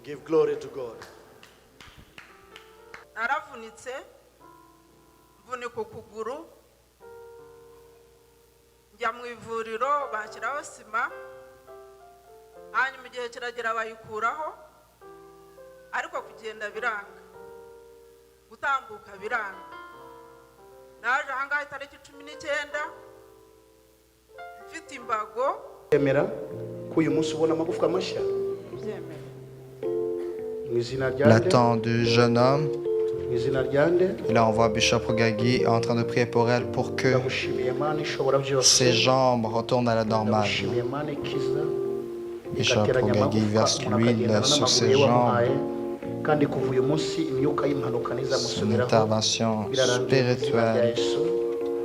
give glory to God. naravunitse mvunika ukuguru njya mu ivuriro bashyiraho sima hanyuma igihe kiragera bayikuraho ariko kugenda biranga gutambuka biranga naje ahangaha itariki 19 mfite imbago emera ko uyu munsi ubona amagufwa mashya. L'attend du jeune homme. mu izina rya nde Et là, on voit Bishop Rugagi en train de prier pour elle pour que ndagushimiye Mana ishobora byose. ses jambes retournent à la normale. ndagushimiye Mana ikiza Bishop igateranya Rugagi amagufwa, verse umuntu l'huile akagendana sur n'amaguru ses ye jambes. wamuhaye, kandi kuva uyu munsi imyuka y'impanuka Une ntizamusubiraho. intervention Birarangiye mu izina rya spirituelle Yesu.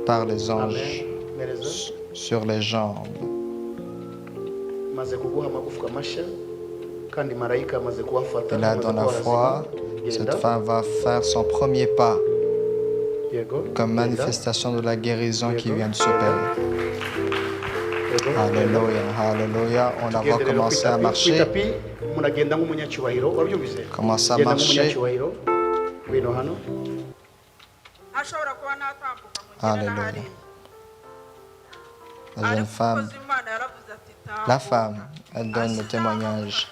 par les anges Amen. Mereza. sur les jambes. maze kuguha amagufwa mashya kandi marayika amaze kuwafata. Et là, dans la foi, cette femme va faire son premier pas comme manifestation de la guérison qui vient de s'opérer. Alléluia, alléluia. On la voit commencer à marcher. Commence à marcher. ashobora kuba natambuka mu Alléluia. hariya La jeune femme, umukozi w'Imana yaravuze ati la femme, elle donne le témoignage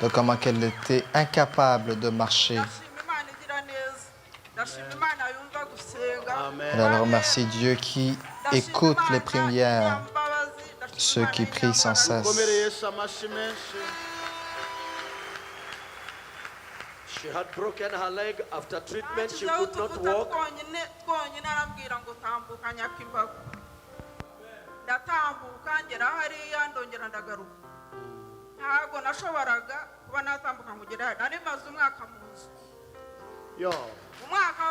de comment elle était incapable de marcher. ndashima Imana igira neza ndashima Imana yumva gusenga Elle remercie Dieu qui écoute les prières de ceux qui prient sans cesse. She had broken her leg after treatment. She could not walk. twonyine arambwira ngo tambuka nyakimbago ndatambuka ngera hariya ndongera ndagaruka ntabwo nashoboraga kuba natambuka ngera hariya nari maze umwaka mu nzu umwaka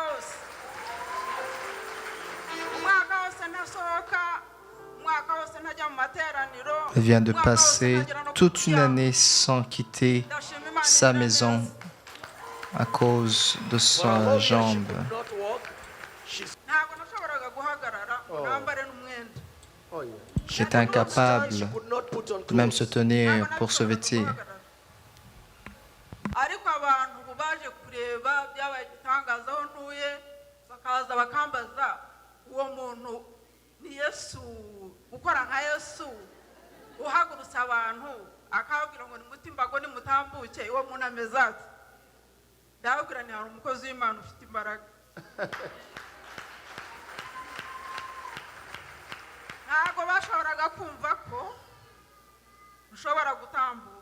wose ntasohoka umwaka wose ntajya mu materaniro. Elle vient de passer toute une année sans quitter sa maison à cause de sa jambe. ntabwo nashoboraga guhagarara nambare n'umwenda. Qui est incapable de même se tenir pour se vêtir. ariko abantu baje kureba byabaye igitangaza aho ntuye bakaza bakambaza uwo muntu ni Yesu ukora nka Yesu uhagurutsa abantu akabwira ngo nimutimbago nimutambuke uwo muntu ameze ati ndabwira ni hari umukozi w'Imana ufite imbaraga. ntabwo bashoboraga kumva ko nshobora gutambuka.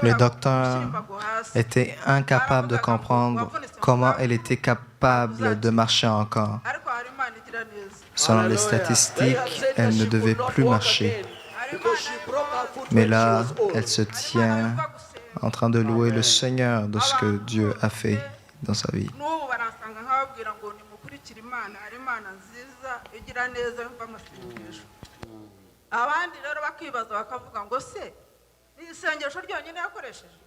Le docteur était incapable de comprendre comment elle était capable de marcher encore. Selon les statistiques, elle ne devait plus marcher. Mais là, elle se tient en train de louer le Seigneur de ce que Dieu a fait dans sa vie. abandi rero bakibaza bakavuga ngo se ni isengesho ryonyine yakoresheje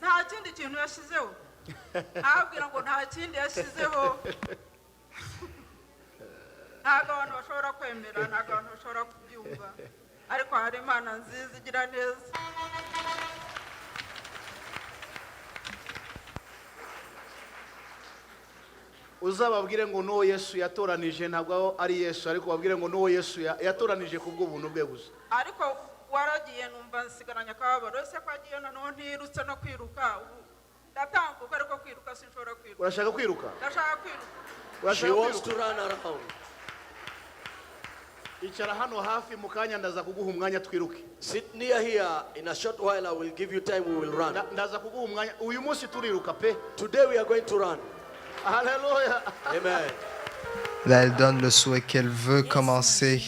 nta kindi kintu yashyizeho abwira ngo nta kindi yashyizeho ntabwo abantu bashobora kwemera ntabwo abantu bashobora kubyumva ariko hari Imana nziza igira neza. uzababwire ngo n'uwo Yesu yatoranije ntabwo ari Yesu ariko babwire ngo n'uwo Yesu yatoranije kubwo buntu bwe gusa. ariko waragiye numva nsigaranya akababaro ese ko agiye noneho ntirutse no kwiruka ndatambuka ariko kwiruka sinshobora kwiruka. urashaka kwiruka? ndashaka kwiruka. She wants to run around. icara hano hafi mu kanya ndaza kuguha umwanya twiruke. Sit near here. In a short while I will give you time, we will run. ndaza kuguha umwanya uyu munsi turiruka pe. Today we are going to run. Alléluia. Amen. Là, elle donne le souhait qu'elle veut commencer